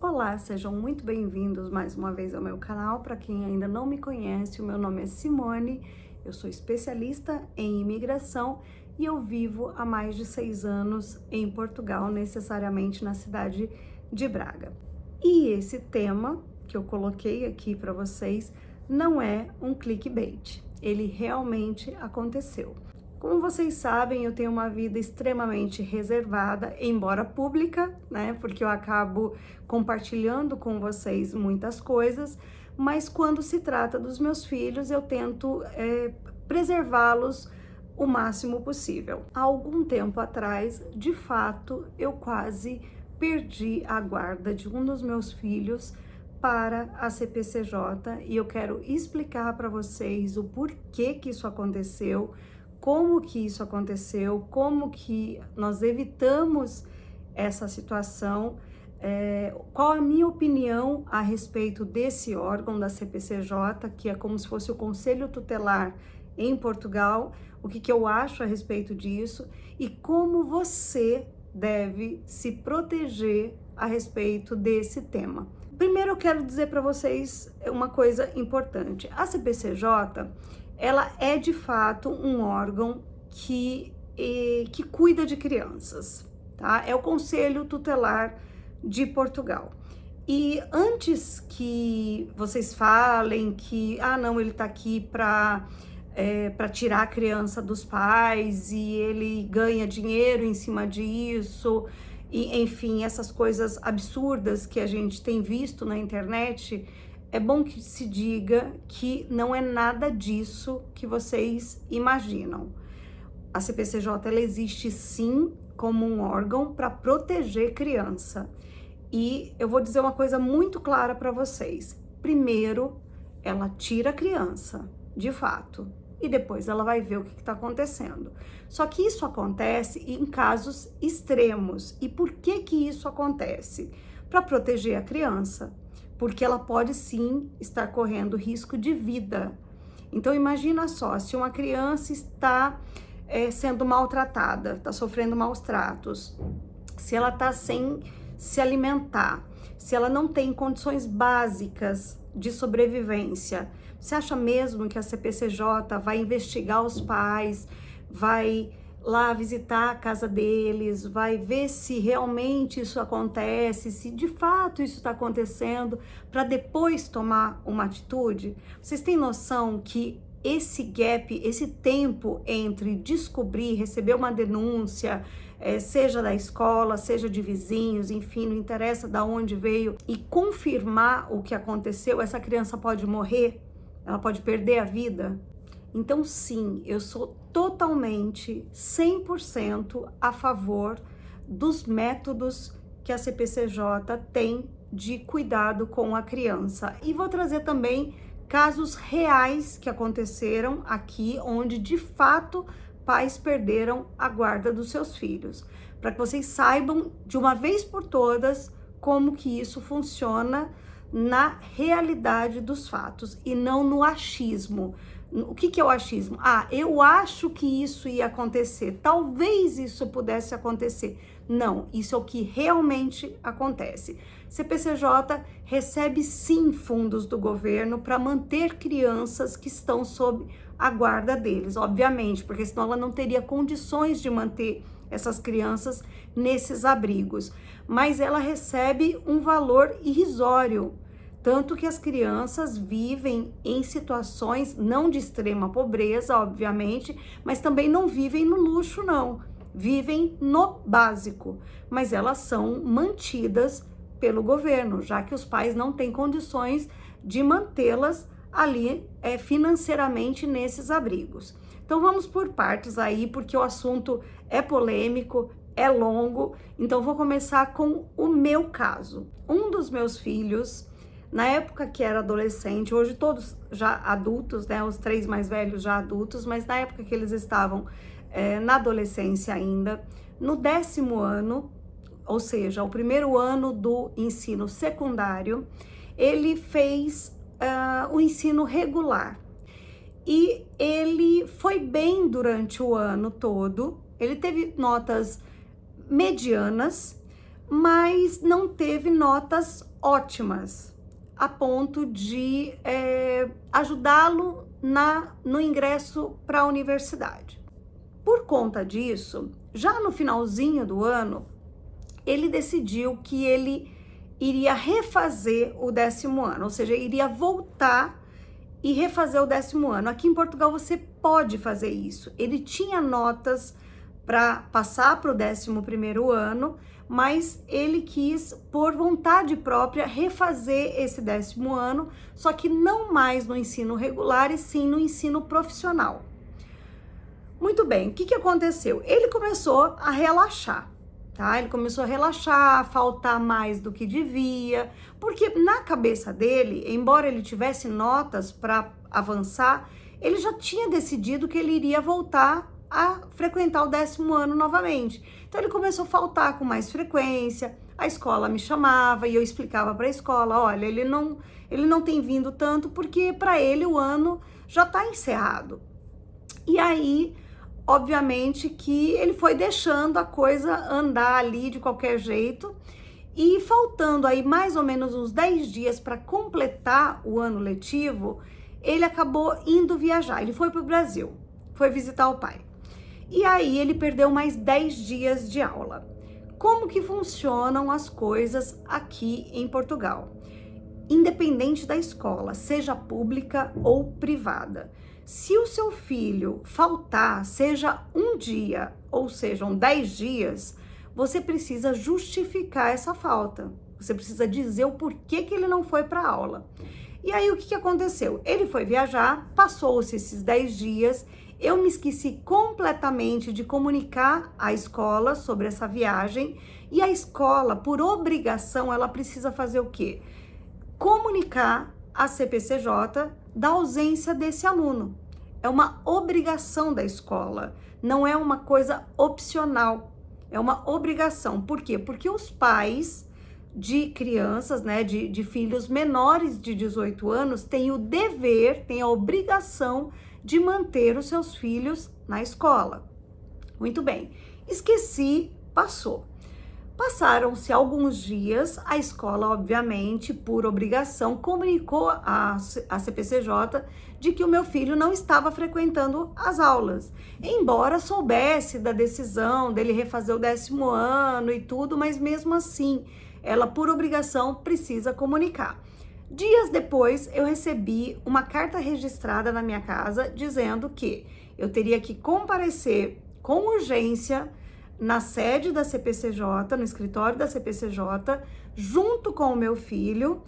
Olá, sejam muito bem-vindos mais uma vez ao meu canal. Para quem ainda não me conhece, o meu nome é Simone, eu sou especialista em imigração e eu vivo há mais de 6 anos em Portugal, necessariamente na cidade de Braga. E esse tema que eu coloquei aqui para vocês não é um clickbait, ele realmente aconteceu. Como vocês sabem, eu tenho uma vida extremamente reservada, embora pública, né? Porque eu acabo compartilhando com vocês muitas coisas, mas quando se trata dos meus filhos, eu tento preservá-los o máximo possível. Há algum tempo atrás, de fato, eu quase perdi a guarda de um dos meus filhos para a CPCJ e eu quero explicar para vocês o porquê que isso aconteceu, como que isso aconteceu, como que nós evitamos essa situação, qual a minha opinião a respeito desse órgão da CPCJ, que é como se fosse o Conselho Tutelar em Portugal, o que eu acho a respeito disso e como você deve se proteger a respeito desse tema. Primeiro eu quero dizer para vocês uma coisa importante. A CPCJ, ela é de fato um órgão que cuida de crianças, tá? É o Conselho Tutelar de Portugal. E antes que vocês falem que, não, ele tá aqui para tirar a criança dos pais e ele ganha dinheiro em cima disso, e enfim, essas coisas absurdas que a gente tem visto na internet, é bom que se diga que não é nada disso que vocês imaginam. A CPCJ, ela existe sim como um órgão para proteger criança. E eu vou dizer uma coisa muito clara para vocês. Primeiro, ela tira a criança, de fato, e depois ela vai ver o que está acontecendo. Só que isso acontece em casos extremos. E por que isso acontece? Para proteger a criança, porque ela pode sim estar correndo risco de vida. Então imagina só, se uma criança está sendo maltratada, está sofrendo maus tratos, se ela está sem se alimentar, se ela não tem condições básicas de sobrevivência, você acha mesmo que a CPCJ vai investigar os pais, vai lá visitar a casa deles, vai ver se realmente isso acontece, se de fato isso está acontecendo, para depois tomar uma atitude? Vocês têm noção que esse gap, esse tempo entre descobrir, receber uma denúncia, seja da escola, seja de vizinhos, enfim, não interessa de onde veio, e confirmar o que aconteceu, essa criança pode morrer, ela pode perder a vida? Então, sim, eu sou totalmente, 100% a favor dos métodos que a CPCJ tem de cuidado com a criança. E vou trazer também casos reais que aconteceram aqui, onde de fato pais perderam a guarda dos seus filhos, para que vocês saibam de uma vez por todas como que isso funciona na realidade dos fatos e não no achismo. O que é o achismo? Eu acho que isso ia acontecer, talvez isso pudesse acontecer. Não, isso é o que realmente acontece. CPCJ recebe sim fundos do governo para manter crianças que estão sob a guarda deles, obviamente, porque senão ela não teria condições de manter essas crianças nesses abrigos. Mas ela recebe um valor irrisório. Tanto que as crianças vivem em situações não de extrema pobreza, obviamente, mas também não vivem no luxo, não. Vivem no básico, mas elas são mantidas pelo governo, já que os pais não têm condições de mantê-las ali financeiramente nesses abrigos. Então vamos por partes aí, porque o assunto é polêmico, é longo, então vou começar com o meu caso. Um dos meus filhos, na época que era adolescente, hoje todos já adultos, né? Os 3 mais velhos já adultos, mas na época que eles estavam na adolescência ainda, no 10º ano, ou seja, o primeiro ano do ensino secundário, ele fez o ensino regular. E ele foi bem durante o ano todo, ele teve notas medianas, mas não teve notas ótimas, a ponto de ajudá-lo no ingresso para a universidade. Por conta disso, já no finalzinho do ano, ele decidiu que ele iria refazer o 10º ano, ou seja, iria voltar e refazer o 10º ano. Aqui em Portugal você pode fazer isso. Ele tinha notas para passar para o 11º ano, mas ele quis, por vontade própria, refazer esse 10º ano, só que não mais no ensino regular, e sim no ensino profissional. Muito bem, o que aconteceu? Ele começou a relaxar, tá? Ele começou a relaxar, a faltar mais do que devia, porque na cabeça dele, embora ele tivesse notas para avançar, ele já tinha decidido que ele iria voltar a frequentar o 10º ano novamente. Então ele começou a faltar com mais frequência, a escola me chamava e eu explicava para a escola, olha, ele não tem vindo tanto porque para ele o ano já está encerrado. E aí, obviamente que ele foi deixando a coisa andar ali de qualquer jeito, e faltando aí mais ou menos uns 10 dias para completar o ano letivo, ele acabou indo viajar. Ele foi para o Brasil, foi visitar o pai. E aí ele perdeu mais 10 dias de aula. Como que funcionam as coisas aqui em Portugal? Independente da escola, seja pública ou privada, se o seu filho faltar, seja um dia ou sejam 10 dias, você precisa justificar essa falta. Você precisa dizer o porquê que ele não foi para a aula. E aí o que aconteceu? Ele foi viajar, passou-se esses 10 dias, eu me esqueci completamente de comunicar à escola sobre essa viagem, e a escola, por obrigação, ela precisa fazer o quê? Comunicar à CPCJ da ausência desse aluno. É uma obrigação da escola, não é uma coisa opcional, é uma obrigação. Por quê? Porque os pais de crianças, né, de filhos menores de 18 anos, têm o dever, têm a obrigação de manter os seus filhos na escola. Muito bem, esqueci, passou. Passaram-se alguns dias, a escola, obviamente, por obrigação, comunicou à CPCJ de que o meu filho não estava frequentando as aulas, embora soubesse da decisão dele refazer o 10º ano e tudo, mas mesmo assim, ela, por obrigação, precisa comunicar. Dias depois, eu recebi uma carta registrada na minha casa dizendo que eu teria que comparecer com urgência na sede da CPCJ, no escritório da CPCJ, junto com o meu filho,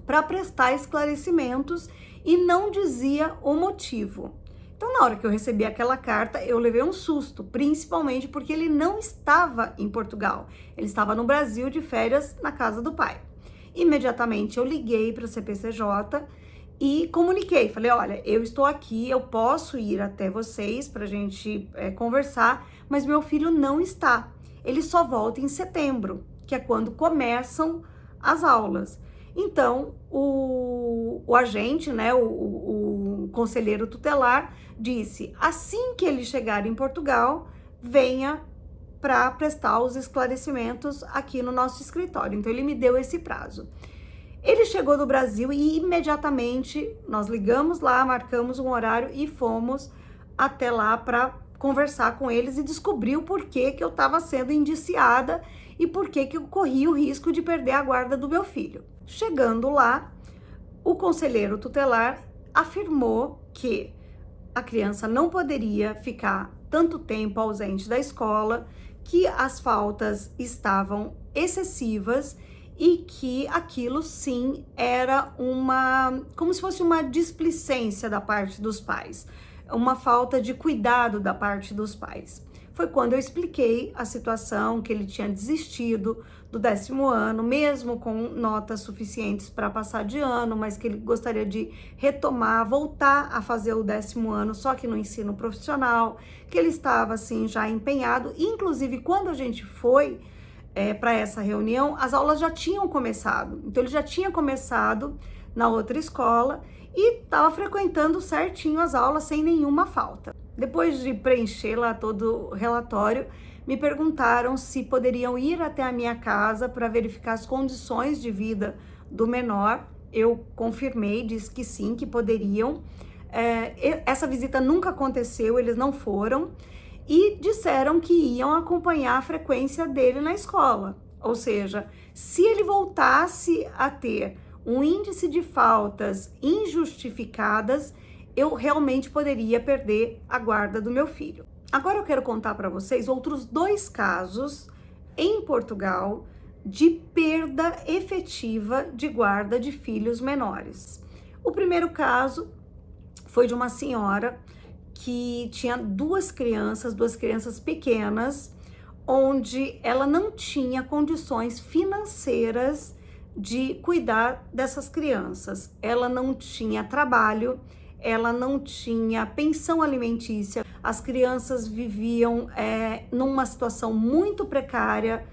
para prestar esclarecimentos, e não dizia o motivo. Então, na hora que eu recebi aquela carta, eu levei um susto, principalmente porque ele não estava em Portugal, ele estava no Brasil de férias na casa do pai. Imediatamente eu liguei para a CPCJ e comuniquei, falei, olha, eu estou aqui, eu posso ir até vocês para a gente conversar, mas meu filho não está, ele só volta em setembro, que é quando começam as aulas. Então, o agente, né, o conselheiro tutelar disse, assim que ele chegar em Portugal, venha para prestar os esclarecimentos aqui no nosso escritório. Então, ele me deu esse prazo. Ele chegou do Brasil e imediatamente nós ligamos lá, marcamos um horário e fomos até lá para conversar com eles e descobrir o porquê que eu estava sendo indiciada e porquê que eu corria o risco de perder a guarda do meu filho. Chegando lá, o conselheiro tutelar afirmou que a criança não poderia ficar tanto tempo ausente da escola, que as faltas estavam excessivas e que aquilo sim era como se fosse uma displicência da parte dos pais, uma falta de cuidado da parte dos pais. Foi quando eu expliquei a situação, que ele tinha desistido do 10º ano, mesmo com notas suficientes para passar de ano, mas que ele gostaria de retomar, voltar a fazer o 10º ano, só que no ensino profissional, que ele estava assim já empenhado. Inclusive, quando a gente foi para essa reunião, as aulas já tinham começado, então ele já tinha começado na outra escola e estava frequentando certinho as aulas sem nenhuma falta. Depois de preencher lá todo o relatório, me perguntaram se poderiam ir até a minha casa para verificar as condições de vida do menor. Eu confirmei, disse que sim, que poderiam. Essa visita nunca aconteceu, eles não foram, e disseram que iam acompanhar a frequência dele na escola. Ou seja, se ele voltasse a ter um índice de faltas injustificadas, eu realmente poderia perder a guarda do meu filho. Agora eu quero contar para vocês outros 2 casos em Portugal de perda efetiva de guarda de filhos menores. O primeiro caso foi de uma senhora que tinha 2 crianças pequenas, onde ela não tinha condições financeiras de cuidar dessas crianças. Ela não tinha trabalho, ela não tinha pensão alimentícia, as crianças viviam numa situação muito precária,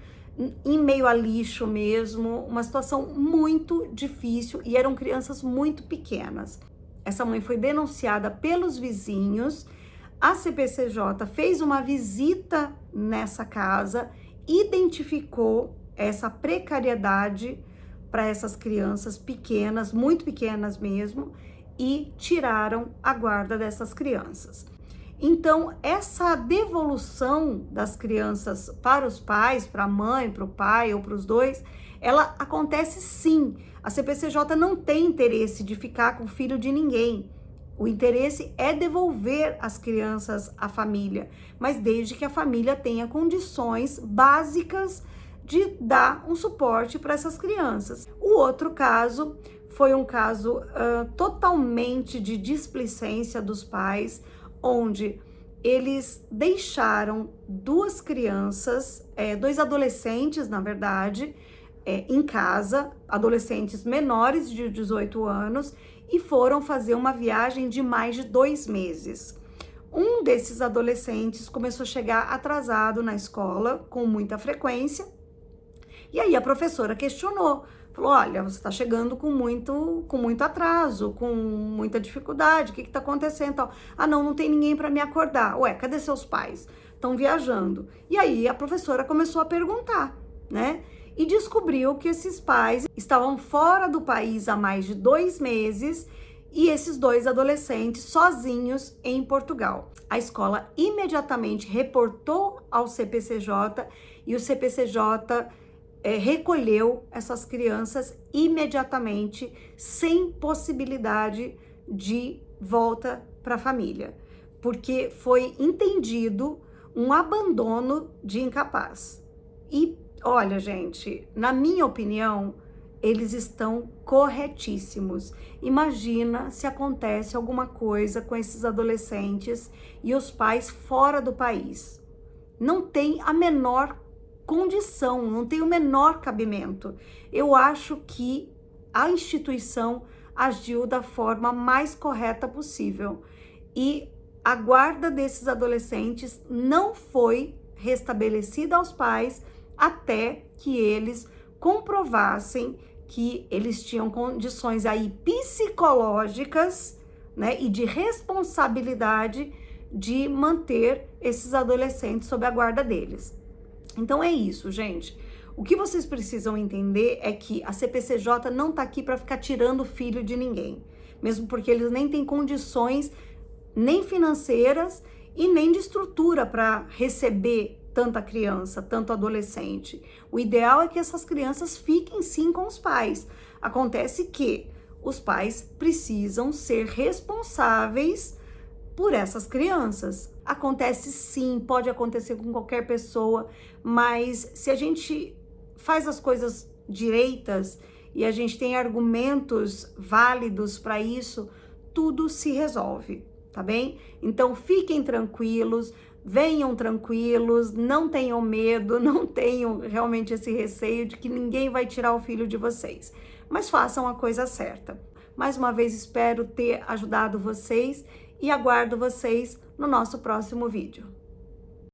em meio a lixo mesmo, uma situação muito difícil, e eram crianças muito pequenas. Essa mãe foi denunciada pelos vizinhos, a CPCJ fez uma visita nessa casa, identificou essa precariedade para essas crianças pequenas, muito pequenas mesmo, e tiraram a guarda dessas crianças. Então, essa devolução das crianças para os pais, para a mãe, para o pai ou para os dois, ela acontece sim. A CPCJ não tem interesse de ficar com o filho de ninguém. O interesse é devolver as crianças à família, mas desde que a família tenha condições básicas de dar um suporte para essas crianças. O outro caso foi um caso totalmente de displicência dos pais, onde eles deixaram 2 crianças, 2 adolescentes, na verdade, em casa, adolescentes menores de 18 anos, e foram fazer uma viagem de mais de 2 meses. Um desses adolescentes começou a chegar atrasado na escola com muita frequência, e aí a professora questionou, falou: olha, você está chegando com muito atraso, com muita dificuldade, o que está acontecendo? Tal. Ah, não tem ninguém para me acordar. Ué, cadê seus pais? Estão viajando. E aí a professora começou a perguntar, né? E descobriu que esses pais estavam fora do país há mais de 2 meses e esses 2 adolescentes sozinhos em Portugal. A escola imediatamente reportou ao CPCJ e o CPCJ recolheu essas crianças imediatamente, sem possibilidade de volta para a família, porque foi entendido um abandono de incapaz. E olha, gente, na minha opinião, eles estão corretíssimos. Imagina se acontece alguma coisa com esses adolescentes e os pais fora do país. Não tem a menor condição, não tem o menor cabimento. Eu acho que a instituição agiu da forma mais correta possível e a guarda desses adolescentes não foi restabelecida aos pais até que eles comprovassem que eles tinham condições aí psicológicas, né, e de responsabilidade de manter esses adolescentes sob a guarda deles. Então é isso, gente. O que vocês precisam entender é que a CPCJ não está aqui para ficar tirando o filho de ninguém, mesmo porque eles nem têm condições nem financeiras e nem de estrutura para receber tanta criança, tanto adolescente. O ideal é que essas crianças fiquem sim com os pais. Acontece que os pais precisam ser responsáveis por essas crianças. Acontece sim, pode acontecer com qualquer pessoa, mas se a gente faz as coisas direitas e a gente tem argumentos válidos para isso, tudo se resolve, tá bem? Então fiquem tranquilos, venham tranquilos, não tenham medo, não tenham realmente esse receio de que ninguém vai tirar o filho de vocês, mas façam a coisa certa. Mais uma vez espero ter ajudado vocês e aguardo vocês no nosso próximo vídeo.